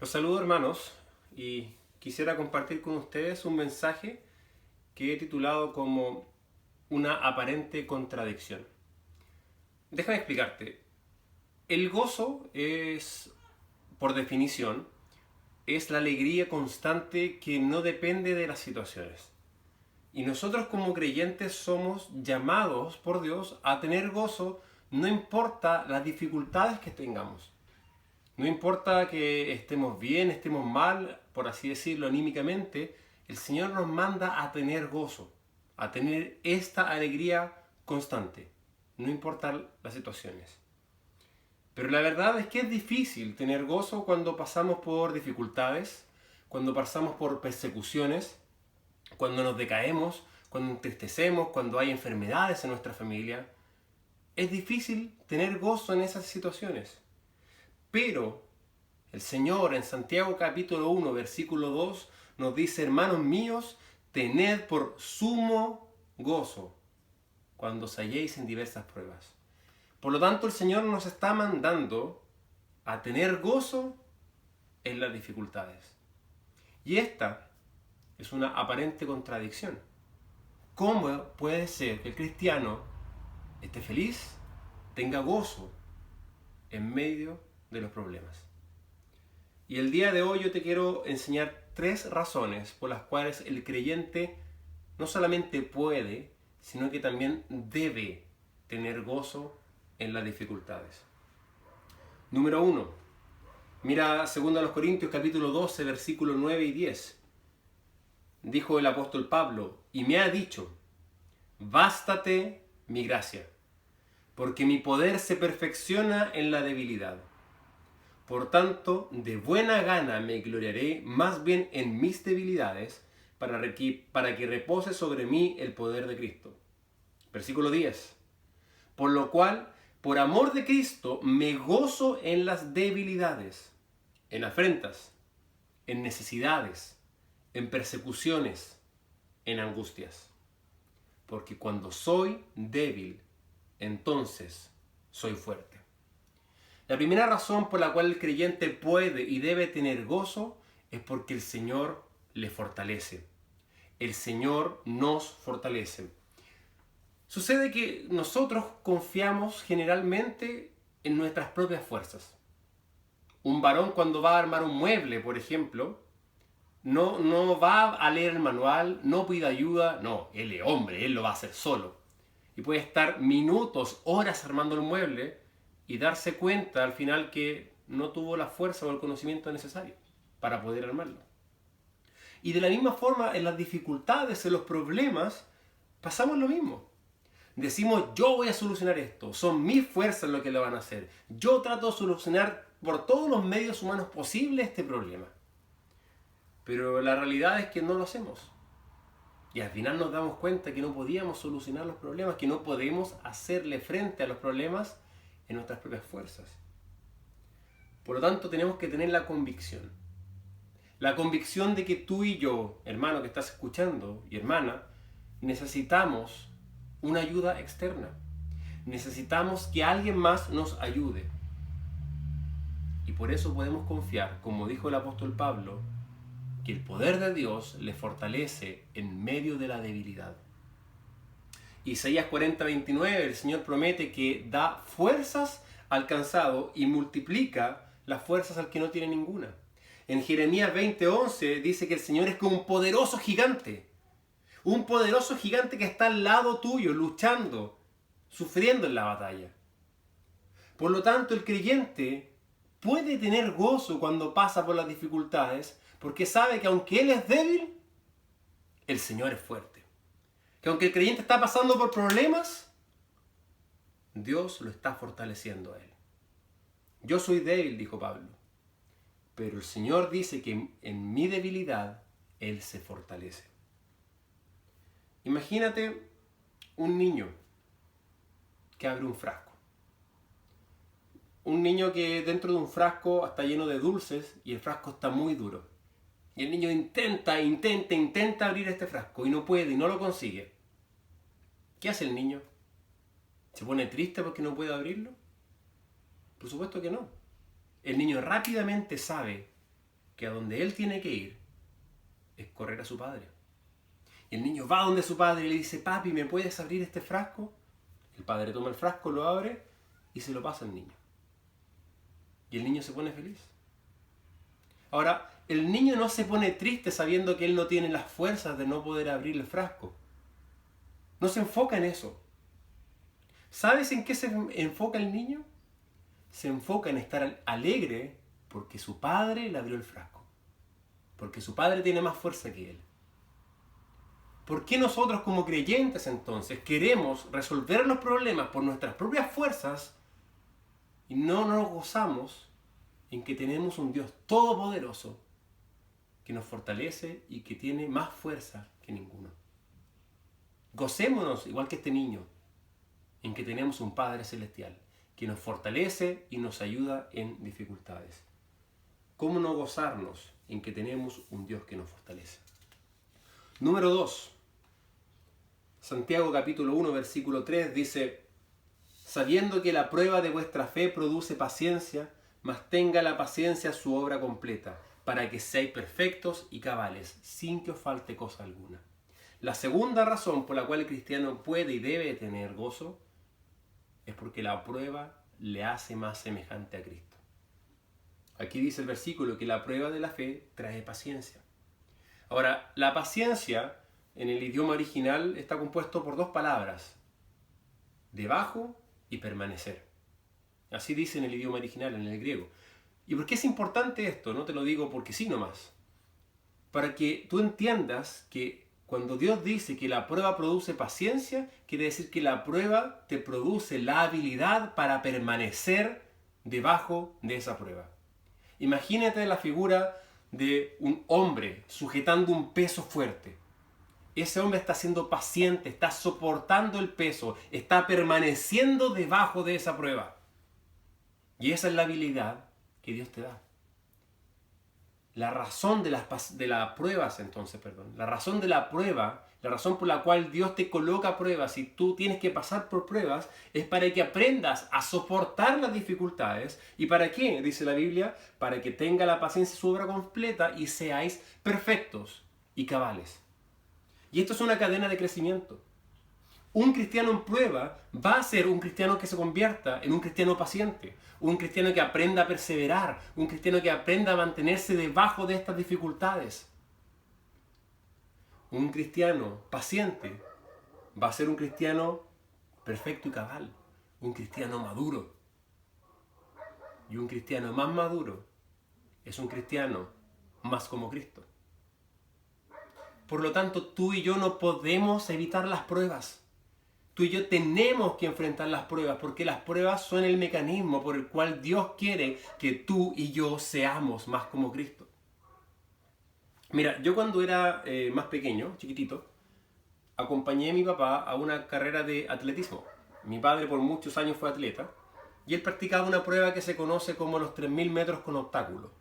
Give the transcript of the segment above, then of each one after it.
Los saludo, hermanos, y quisiera compartir con ustedes un mensaje que he titulado como una aparente contradicción. Déjame explicarte. El gozo es, por definición, es la alegría constante que no depende de las situaciones. Y nosotros como creyentes somos llamados por Dios a tener gozo, no importa las dificultades que tengamos. No importa que estemos bien, estemos mal, por así decirlo, anímicamente, el Señor nos manda a tener gozo, a tener esta alegría constante, no importa las situaciones. Pero la verdad es que es difícil tener gozo cuando pasamos por dificultades, cuando pasamos por persecuciones, cuando nos decaemos, cuando entristecemos, cuando hay enfermedades en nuestra familia. Es difícil tener gozo en esas situaciones. Pero el Señor en Santiago capítulo 1, versículo 2 nos dice: hermanos míos, tened por sumo gozo cuando os halléis en diversas pruebas. Por lo tanto, el Señor nos está mandando a tener gozo en las dificultades. Y esta es una aparente contradicción. ¿Cómo puede ser que el cristiano esté feliz, tenga gozo en medio de los problemas? Y el día de hoy yo te quiero enseñar 3 razones por las cuales el creyente no solamente puede, sino que también debe tener gozo en las dificultades. Número 1. Mira 2 Corintios capítulo 12, versículos 9 y 10. Dijo el apóstol Pablo: y me ha dicho, bástate mi gracia, porque mi poder se perfecciona en la debilidad. Por tanto, de buena gana me gloriaré más bien en mis debilidades, para que repose sobre mí el poder de Cristo. Versículo 10. Por lo cual, por amor de Cristo, me gozo en las debilidades, en afrentas, en necesidades, en persecuciones, en angustias. Porque cuando soy débil, entonces soy fuerte. La primera razón por la cual el creyente puede y debe tener gozo es porque el Señor le fortalece. El Señor nos fortalece. Sucede que nosotros confiamos generalmente en nuestras propias fuerzas. Un varón cuando va a armar un mueble, por ejemplo, no va a leer el manual, no pide ayuda, no, él es hombre, él lo va a hacer solo. Y puede estar minutos, horas armando el mueble y darse cuenta al final que no tuvo la fuerza o el conocimiento necesario para poder armarlo. Y de la misma forma, en las dificultades, en los problemas, pasamos lo mismo. Decimos: yo voy a solucionar esto, son mis fuerzas lo que lo van a hacer. Yo trato de solucionar por todos los medios humanos posibles este problema. Pero la realidad es que no lo hacemos. Y al final nos damos cuenta que no podíamos solucionar los problemas, que no podemos hacerle frente a los problemas en nuestras propias fuerzas. Por lo tanto, tenemos que tener la convicción. La convicción de que tú y yo, hermano que estás escuchando y hermana, necesitamos una ayuda externa. Necesitamos que alguien más nos ayude. Y por eso podemos confiar, como dijo el apóstol Pablo, que el poder de Dios le fortalece en medio de la debilidad. Isaías 40:29, el Señor promete que da fuerzas al cansado y multiplica las fuerzas al que no tiene ninguna. En Jeremías 20:11 dice que el Señor es como un poderoso gigante que está al lado tuyo, luchando, sufriendo en la batalla. Por lo tanto, el creyente puede tener gozo cuando pasa por las dificultades, porque sabe que aunque él es débil, el Señor es fuerte. Que aunque el creyente está pasando por problemas, Dios lo está fortaleciendo a él. Yo soy débil, dijo Pablo, pero el Señor dice que en mi debilidad Él se fortalece. Imagínate un niño que abre un frasco. Un niño que dentro de un frasco está lleno de dulces y el frasco está muy duro. Y el niño intenta abrir este frasco y no puede y no lo consigue. ¿Qué hace el niño? ¿Se pone triste porque no puede abrirlo? Por supuesto que no. El niño rápidamente sabe que a donde él tiene que ir es correr a su padre. Y el niño va donde su padre y le dice, papi, ¿me puedes abrir este frasco? El padre toma el frasco, lo abre y se lo pasa al niño. Y el niño se pone feliz. Ahora, el niño no se pone triste sabiendo que él no tiene las fuerzas de no poder abrir el frasco. No se enfoca en eso. ¿Sabes en qué se enfoca el niño? Se enfoca en estar alegre porque su padre le abrió el frasco. Porque su padre tiene más fuerza que él. ¿Por qué nosotros como creyentes entonces queremos resolver los problemas por nuestras propias fuerzas y no nos gozamos en que tenemos un Dios todopoderoso que nos fortalece y que tiene más fuerza que ninguno? Gocémonos, igual que este niño, en que tenemos un Padre Celestial que nos fortalece y nos ayuda en dificultades. ¿Cómo no gozarnos en que tenemos un Dios que nos fortalece? Número 2. Santiago capítulo 1, versículo 3 dice, sabiendo que la prueba de vuestra fe produce paciencia, mas tenga la paciencia su obra completa, para que seáis perfectos y cabales, sin que os falte cosa alguna. La segunda razón por la cual el cristiano puede y debe tener gozo es porque la prueba le hace más semejante a Cristo. Aquí dice el versículo que la prueba de la fe trae paciencia. Ahora, la paciencia en el idioma original está compuesto por dos palabras, debajo y permanecer. Así dice en el idioma original, en el griego. ¿Y por qué es importante esto? No te lo digo porque sí nomás. Para que tú entiendas que cuando Dios dice que la prueba produce paciencia, quiere decir que la prueba te produce la habilidad para permanecer debajo de esa prueba. Imagínate la figura de un hombre sujetando un peso fuerte. Ese hombre está siendo paciente, está soportando el peso, está permaneciendo debajo de esa prueba. Y esa es la habilidad que Dios te da. La razón de las pruebas, entonces, la razón de la prueba, la razón por la cual Dios te coloca pruebas y tú tienes que pasar por pruebas, es para que aprendas a soportar las dificultades. ¿Y para qué? Dice la Biblia, para que tenga la paciencia su obra completa y seáis perfectos y cabales. Y esto es una cadena de crecimiento. Un cristiano en prueba va a ser un cristiano que se convierta en un cristiano paciente, un cristiano que aprenda a perseverar, un cristiano que aprenda a mantenerse debajo de estas dificultades. Un cristiano paciente va a ser un cristiano perfecto y cabal, un cristiano maduro. Y un cristiano más maduro es un cristiano más como Cristo. Por lo tanto, tú y yo no podemos evitar las pruebas. Tú y yo tenemos que enfrentar las pruebas porque las pruebas son el mecanismo por el cual Dios quiere que tú y yo seamos más como Cristo. Mira, yo cuando era más pequeño, chiquitito, acompañé a mi papá a una carrera de atletismo. Mi padre por muchos años fue atleta y él practicaba una prueba que se conoce como los 3000 metros con obstáculos.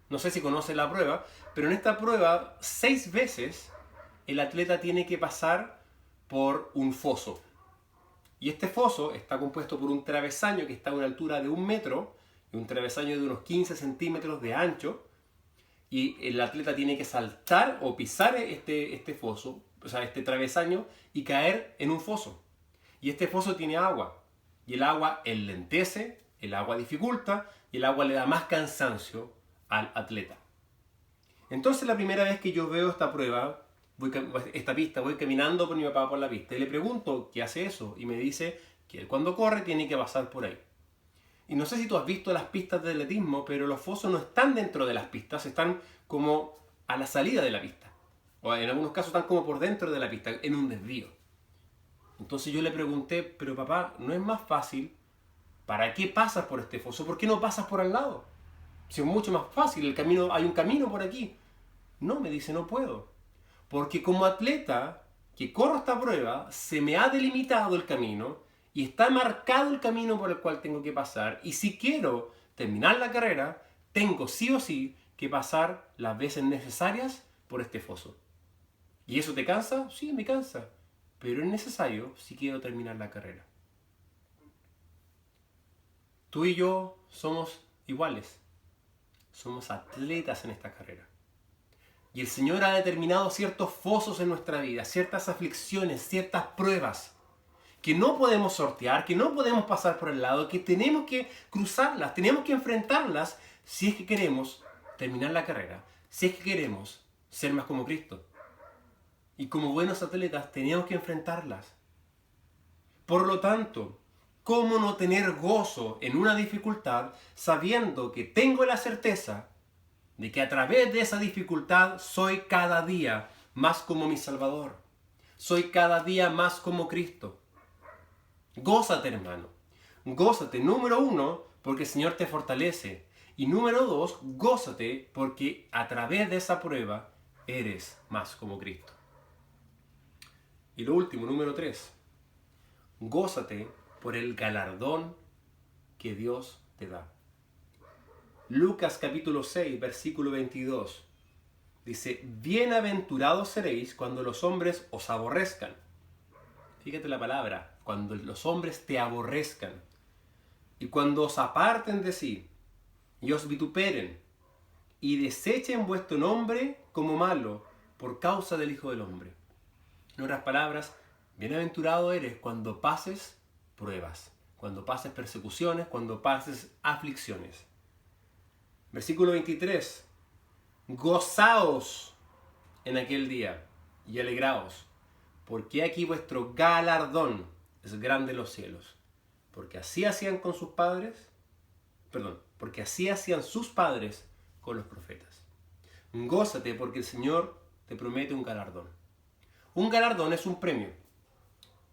No sé si conoces la prueba, pero en esta prueba 6 veces el atleta tiene que pasar por un foso. Y este foso está compuesto por un travesaño que está a una altura de 1 metro y un travesaño de unos 15 centímetros de ancho. Y el atleta tiene que saltar o pisar este foso, o sea, este travesaño, y caer en un foso. Y este foso tiene agua. Y el agua enlentece, el agua dificulta y el agua le da más cansancio al atleta. Entonces la primera vez que yo veo esta prueba, esta pista, voy caminando con mi papá por la pista y le pregunto qué hace eso y me dice que él cuando corre tiene que pasar por ahí. Y no sé si tú has visto las pistas de atletismo, pero los fosos no están dentro de las pistas, están como a la salida de la pista. O en algunos casos están como por dentro de la pista, en un desvío. Entonces yo le pregunté, pero papá, ¿no es más fácil? ¿Para qué pasas por este foso? ¿Por qué no pasas por al lado? Si es mucho más fácil, hay un camino por aquí. No, me dice, no puedo. Porque como atleta que corro esta prueba, se me ha delimitado el camino y está marcado el camino por el cual tengo que pasar. Y si quiero terminar la carrera, tengo sí o sí que pasar las veces necesarias por este foso. ¿Y eso te cansa? Sí, me cansa. Pero es necesario si quiero terminar la carrera. Tú y yo somos iguales. Somos atletas en esta carrera. Y el Señor ha determinado ciertos fosos en nuestra vida, ciertas aflicciones, ciertas pruebas que no podemos sortear, que no podemos pasar por el lado, que tenemos que cruzarlas, tenemos que enfrentarlas si es que queremos terminar la carrera, si es que queremos ser más como Cristo. Y como buenos atletas tenemos que enfrentarlas. Por lo tanto, ¿cómo no tener gozo en una dificultad sabiendo que tengo la certeza de que a través de esa dificultad soy cada día más como mi Salvador? Soy cada día más como Cristo. Gózate, hermano. Gózate, número 1, porque el Señor te fortalece. Y número 2, gózate porque a través de esa prueba eres más como Cristo. Y lo último, número 3, gózate por el galardón que Dios te da. Lucas capítulo 6, versículo 22. Dice, bienaventurados seréis cuando los hombres os aborrezcan. Fíjate la palabra, cuando los hombres te aborrezcan. Y cuando os aparten de sí, y os vituperen, y desechen vuestro nombre como malo, por causa del Hijo del Hombre. En otras palabras, bienaventurado eres cuando pases pruebas, cuando pases persecuciones, cuando pases aflicciones. Versículo 23. Gozaos en aquel día y alegraos, porque aquí vuestro galardón es grande en los cielos. Porque así hacían con sus padres, porque así hacían sus padres con los profetas. Gózate porque el Señor te promete un galardón. Un galardón es un premio.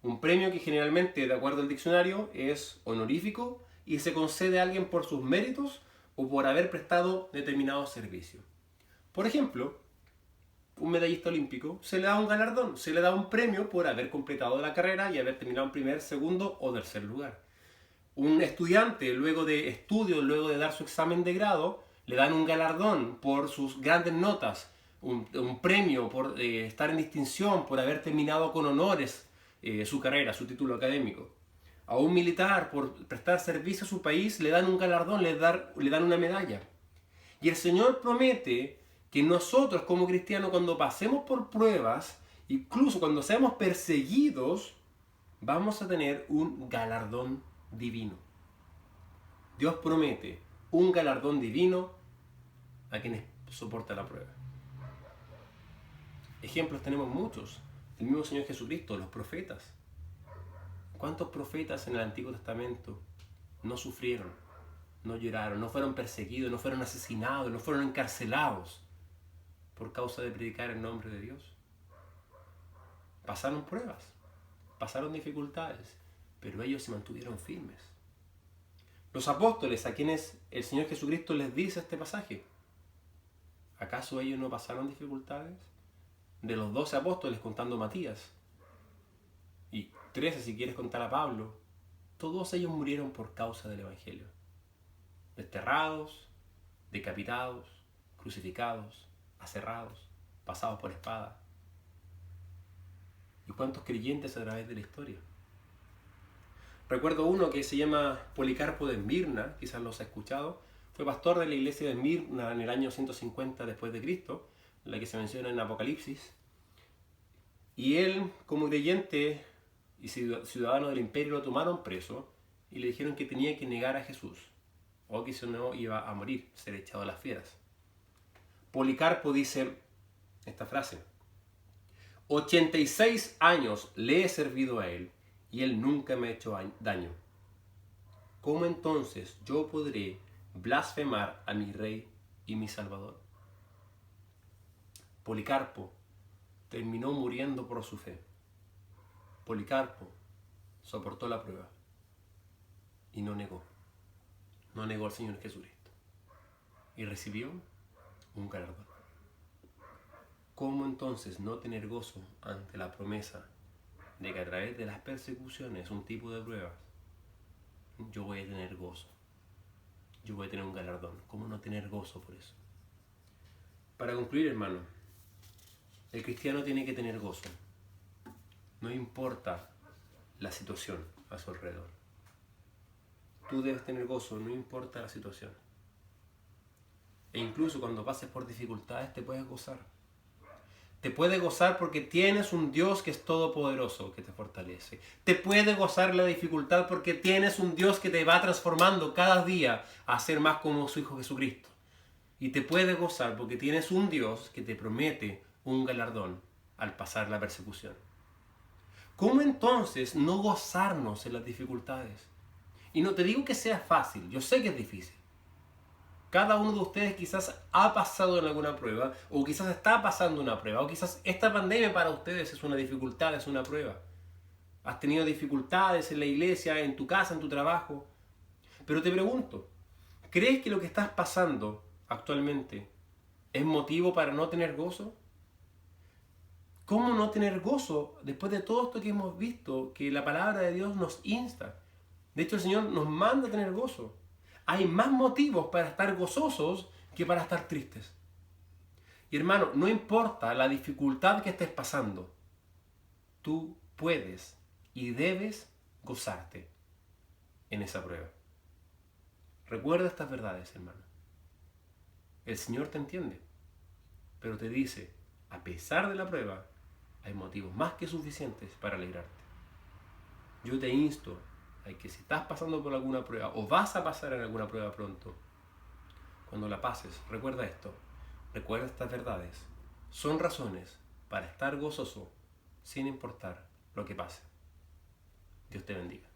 Un premio que generalmente, de acuerdo al diccionario, es honorífico y se concede a alguien por sus méritos o por haber prestado determinado servicio. Por ejemplo, un medallista olímpico se le da un galardón, se le da un premio por haber completado la carrera y haber terminado en primer, segundo o tercer lugar. Un estudiante, luego de estudios, luego de dar su examen de grado, le dan un galardón por sus grandes notas, un premio por estar en distinción, por haber terminado con honores su carrera, su título académico. A un militar, por prestar servicio a su país, le dan un galardón, le dan una medalla. Y el Señor promete que nosotros como cristianos, cuando pasemos por pruebas, incluso cuando seamos perseguidos, vamos a tener un galardón divino. Dios promete un galardón divino a quienes soportan la prueba. Ejemplos tenemos muchos. El mismo Señor Jesucristo, los profetas. ¿Cuántos profetas en el Antiguo Testamento no sufrieron, no lloraron, no fueron perseguidos, no fueron asesinados, no fueron encarcelados por causa de predicar el nombre de Dios? Pasaron pruebas, pasaron dificultades, pero ellos se mantuvieron firmes. Los apóstoles, a quienes el Señor Jesucristo les dice este pasaje, ¿acaso ellos no pasaron dificultades? De los 12 apóstoles, contando Matías, y 13 si quieres contar a Pablo, todos ellos murieron por causa del Evangelio. Desterrados, decapitados, crucificados, aserrados, pasados por espada. ¿Y cuántos creyentes a través de la historia? Recuerdo uno que se llama Policarpo de Esmirna, quizás los ha escuchado. Fue pastor de la iglesia de Esmirna en el año 150 después de Cristo, la que se menciona en Apocalipsis. Y él, como creyente y ciudadano del imperio, lo tomaron preso y le dijeron que tenía que negar a Jesús, o que si no iba a morir, ser echado a las fieras. Policarpo dice esta frase: 86 años le he servido a él y él nunca me ha hecho daño. ¿Cómo entonces yo podré blasfemar a mi Rey y mi Salvador? Policarpo terminó muriendo por su fe. Policarpo soportó la prueba y no negó al Señor Jesucristo y recibió un galardón. ¿Cómo entonces no tener gozo ante la promesa de que a través de las persecuciones, un tipo de pruebas, yo voy a tener gozo? Yo voy a tener un galardón. ¿Cómo no tener gozo por eso? Para concluir, hermano, el cristiano tiene que tener gozo. No importa la situación a su alrededor. Tú debes tener gozo, no importa la situación. E incluso cuando pases por dificultades te puedes gozar. Te puedes gozar porque tienes un Dios que es todopoderoso, que te fortalece. Te puedes gozar la dificultad porque tienes un Dios que te va transformando cada día a ser más como su Hijo Jesucristo. Y te puedes gozar porque tienes un Dios que te promete un galardón al pasar la persecución. ¿Cómo entonces no gozarnos en las dificultades? Y no te digo que sea fácil, yo sé que es difícil. Cada uno de ustedes quizás ha pasado en alguna prueba, o quizás está pasando una prueba, o quizás esta pandemia para ustedes es una dificultad, es una prueba. Has tenido dificultades en la iglesia, en tu casa, en tu trabajo. Pero te pregunto, ¿crees que lo que estás pasando actualmente es motivo para no tener gozo? ¿Cómo no tener gozo después de todo esto que hemos visto, que la palabra de Dios nos insta? De hecho, el Señor nos manda a tener gozo. Hay más motivos para estar gozosos que para estar tristes. Y hermano, no importa la dificultad que estés pasando, tú puedes y debes gozarte en esa prueba. Recuerda estas verdades, hermano. El Señor te entiende, pero te dice, a pesar de la prueba, hay motivos más que suficientes para alegrarte. Yo te insto a que si estás pasando por alguna prueba o vas a pasar en alguna prueba pronto, cuando la pases, recuerda esto, recuerda estas verdades. Son razones para estar gozoso sin importar lo que pase. Dios te bendiga.